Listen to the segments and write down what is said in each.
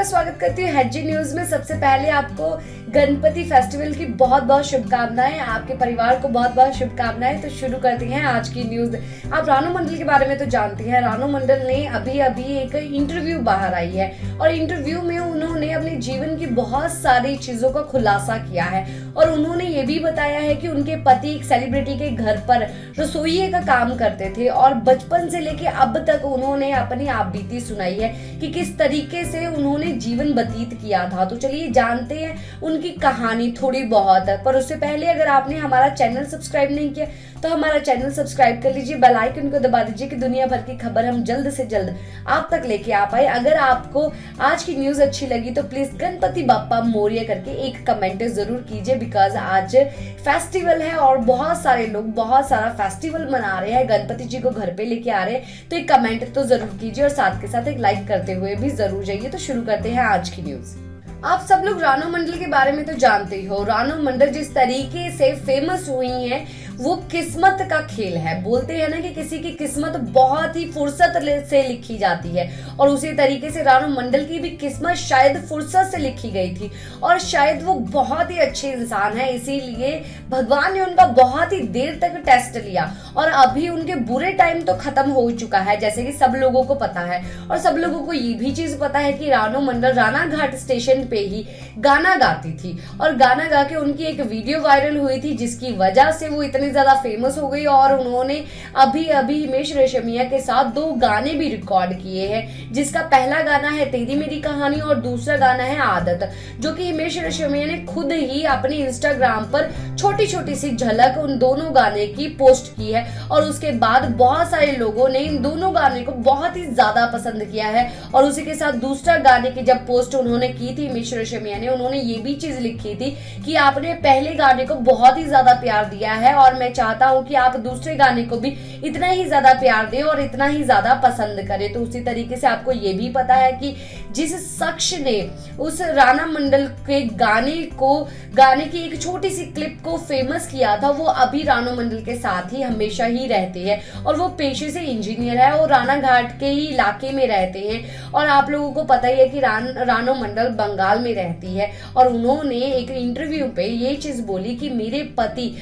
स्वागत करती हूँ हेडजी न्यूज में। सबसे पहले आपको गणपति फेस्टिवल की बहुत बहुत शुभकामनाएं, आपके परिवार को बहुत बहुत शुभकामनाएं। तो शुरू करते हैं आज की न्यूज। आप रानू मंडल के बारे में तो जानती हैं। रानू मंडल ने अभी एक इंटरव्यू बाहर आई है और इंटरव्यू में उन्होंने अपने जीवन की बहुत सारी चीजों का खुलासा किया है और उन्होंने ये भी बताया है कि उनके पति एक सेलिब्रिटी के घर पर रसोइये का काम करते थे और बचपन से लेके अब तक उन्होंने अपनी आप बीती सुनाई है कि किस तरीके से उन्होंने जीवन व्यतीत किया था। तो चलिए जानते हैं उनकी कहानी थोड़ी बहुत। पर उससे पहले अगर आपने हमारा चैनल सब्सक्राइब नहीं किया तो हमारा चैनल सब्सक्राइब कर लीजिए, बेल आइकन को दबा दीजिए कि दुनिया भर की खबर हम जल्द से जल्द आप तक लेके आ पाए। अगर आपको आज की न्यूज अच्छी लगी तो प्लीज गणपति बाप्पा मोरया करके एक कमेंट जरूर कीजिए, बिकॉज आज फेस्टिवल है और बहुत सारे लोग बहुत सारा फेस्टिवल मना रहे हैं, गणपति जी को घर पे लेके आ रहे हैं। तो एक कमेंट तो जरूर कीजिए और साथ के साथ एक लाइक करते हुए भी जरूर जाइए। तो शुरू करते हैं आज की न्यूज। आप सब लोग रानू मंडल के बारे में तो जानते ही हो। रानू मंडल जिस तरीके से फेमस हुई हैं वो किस्मत का खेल है। बोलते हैं ना कि किसी की किस्मत बहुत ही फुर्सत से लिखी जाती है और उसी तरीके से रानू मंडल की भी किस्मत शायद फुर्सत से लिखी गई थी और शायद वो बहुत ही अच्छे इंसान है, इसीलिए भगवान ने उनका बहुत ही देर तक टेस्ट लिया और अभी उनके बुरे टाइम तो खत्म हो चुका है, जैसे कि सब लोगों को पता है। और सब लोगों को ये भी चीज पता है कि रानू मंडल राना घाट स्टेशन पे ही गाना गाती थी और गाना गा के उनकी एक वीडियो वायरल हुई थी जिसकी वजह से वो इतनी ज्यादा फेमस हो गई और उन्होंने अभी हिमेश रेशमिया के साथ 2 गाने भी रिकॉर्ड किए हैं, जिसका पहला गाना है तेरी मेरी कहानी और दूसरा गाना है आदत, जो कि हिमेश रेशमिया ने खुद ही अपने इंस्टाग्राम पर छोटी छोटी सी झलक उन दोनों गाने की पोस्ट की है और उसके बाद बहुत सारे लोगों ने इन दोनों गाने को बहुत ही ज्यादा पसंद किया है। और उसी के साथ दूसरा गाने की जब पोस्ट उन्होंने की थी हिमेश रेशमिया ने, उन्होंने ये भी चीज लिखी थी कि आपने पहले गाने को बहुत ही ज्यादा प्यार दिया है और मैं चाहता हूं कि आप दूसरे गाने को भी इतना ही ज्यादा प्यार दें और इतना ही ज्यादा पसंद करें। तो उसी तरीके से आपको ये भी पता है कि जिस शख्स ने उस राना मंडल के गाने की एक छोटी सी क्लिप को फेमस किया था वो अभी रानू मंडल के साथ ही हमेशा ही रहते हैं और वो पेशे से इंजीनियर है और राना घाट के ही इलाके में रहते हैं। और आप लोगों को पता ही है कि रानू मंडल बंगाल में रहती है और उन्होंने एक इंटरव्यू पे ये चीज बोली कि मेरे पति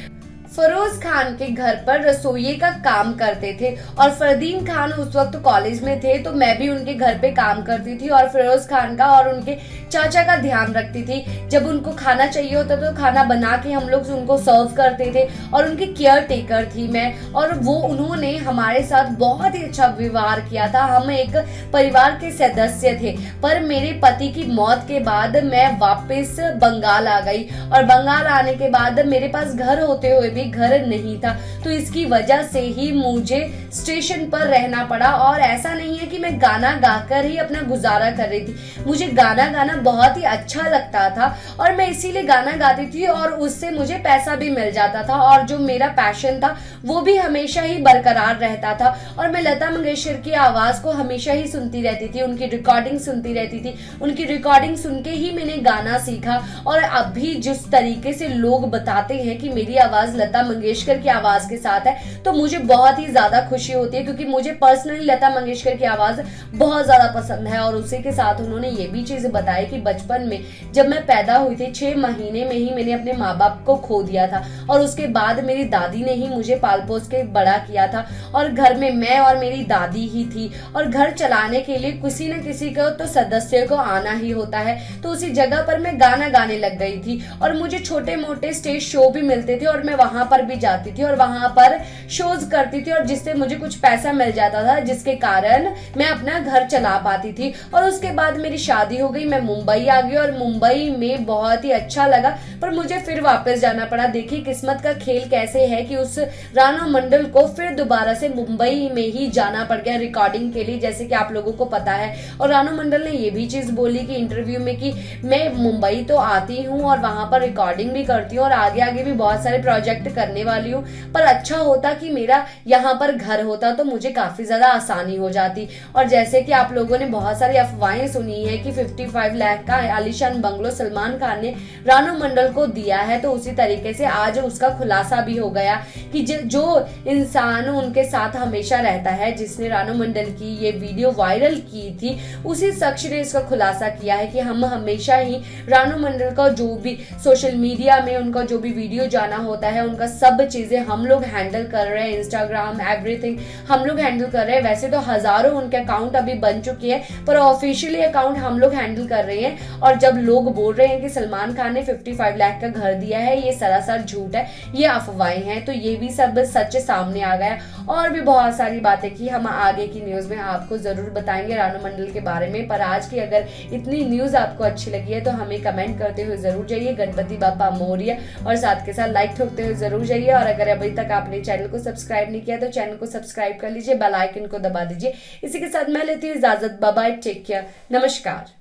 फरोज खान के घर पर रसोइये का काम करते थे और फरदीन खान उस वक्त कॉलेज में थे, तो मैं भी उनके घर पे काम करती थी और फिरोज खान का और उनके चाचा का ध्यान रखती थी। जब उनको खाना चाहिए होता तो खाना बना के हम लोग उनको सर्व करते थे और उनकी केयर टेकर थी मैं। और वो उन्होंने हमारे साथ बहुत ही अच्छा व्यवहार किया था, हम एक परिवार के सदस्य थे। पर मेरे पति की मौत के बाद मैं वापस बंगाल आ गई और बंगाल आने के बाद मेरे पास घर होते हुए भी घर नहीं था, तो इसकी वजह से ही मुझे स्टेशन पर रहना पड़ा। और ऐसा नहीं है कि मैं गाना गाकर ही अपना गुजारा कर रही थी, मुझे गाना गाना बहुत ही अच्छा लगता था और मैं इसीलिए गाना गाती थी और उससे मुझे पैसा भी मिल जाता था और जो मेरा पैशन था वो भी हमेशा ही बरकरार रहता था। और मैं लता मंगेशकर की आवाज को हमेशा ही सुनती रहती थी, उनकी रिकॉर्डिंग सुनती रहती थी, उनकी रिकॉर्डिंग सुन के ही मैंने गाना सीखा। और अभी जिस तरीके से लोग बताते हैं कि मेरी आवाज लता मंगेशकर की आवाज के साथ है तो मुझे बहुत ही ज्यादा खुशी होती है, क्योंकि मुझे पर्सनली लता मंगेशकर की आवाज बहुत ज्यादा पसंद है। और उसी के साथ उन्होंने ये भी चीज बताई कि बचपन में जब मैं पैदा हुई थी 6 महीने में ही मैंने अपने माँ बाप को खो दिया था और उसके बाद मेरी दादी ने ही मुझे पाल पोस के बड़ा किया था और घर में मैं और मेरी दादी ही थी और घर चलाने के लिए किसी न किसी को तो सदस्य को आना ही होता है। तो उसी जगह पर मैं गाना गाने लग गई थी और मुझे छोटे मोटे स्टेज शो भी मिलते थे और मैं वहां पर भी जाती थी और वहां पर शोज करती थी और जिससे मुझे कुछ पैसा मिल जाता था, जिसके कारण मैं अपना घर चला पाती थी। और उसके बाद मेरी शादी हो गई, मैं मुंबई आ गई और मुंबई में बहुत ही अच्छा लगा पर मुझे फिर वापस जाना पड़ा। देखिए किस्मत का खेल कैसे है कि उस रानू मंडल को फिर दोबारा से मुंबई में ही जाना पड़ गया रिकॉर्डिंग के लिए, जैसे कि आप लोगों को पता है। और रानू मंडल ने ये भी चीज बोली कि इंटरव्यू में कि मैं मुंबई तो आती हूँ और वहां पर रिकॉर्डिंग भी करती हूँ और आगे आगे भी बहुत सारे प्रोजेक्ट रिएक्ट करने वाली हूँ, पर अच्छा होता कि मेरा यहाँ पर घर होता तो मुझे काफी ज्यादा आसानी हो जाती। और जैसे कि आप लोगों ने बहुत सारी अफवाहें सुनी है कि 55 लाख का आलीशान बंगलो सलमान खान ने रानू मंडल को दिया है, तो उसी तरीके से आज उसका खुलासा भी हो गया कि जो इंसान उनके साथ हमेशा रहता है, जिसने रानू मंडल की ये वीडियो वायरल की थी, उसी शख्स ने इसका खुलासा किया है कि हम हमेशा ही रानू मंडल का जो भी सोशल मीडिया में उनका जो भी वीडियो जाना होता है, उनका सब चीजें हम लोग हैंडल कर रहे हैं, इंस्टाग्राम एवरीथिंग हम लोग हैंडल कर रहे हैं। वैसे तो हजारों उनके अकाउंट अभी बन चुकी है, पर ऑफिशियली अकाउंट हम लोग हैंडल कर रहे हैं। और जब लोग बोल रहे हैं कि सलमान खान ने 55 लाख का घर दिया है, ये सरासर झूठ है, ये अफवाहें हैं, तो ये भी सब सच सामने आ गया। और भी बहुत सारी बातें की हम आगे की न्यूज में आपको जरूर बताएंगे रानू मंडल के बारे में। पर आज की अगर इतनी न्यूज आपको अच्छी लगी है तो हमें कमेंट करते हुए जरूर जाइए, गणपति बापा मोरिया, और साथ के साथ लाइक ठोकते हुए जरूर जाइए। और अगर अभी तक आपने चैनल को सब्सक्राइब नहीं किया तो चैनल को सब्सक्राइब कर लीजिए, बेल आइकन को दबा दीजिए। इसी के साथ मैं लेती हूँ इजाजत, बाय बाय, टेक केयर, नमस्कार।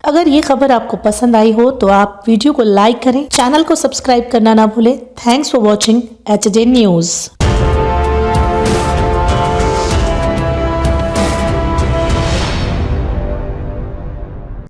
अगर ये खबर आपको पसंद आई हो तो आप वीडियो को लाइक करें, चैनल को सब्सक्राइब करना ना भूलें। Thanks for watching HD news.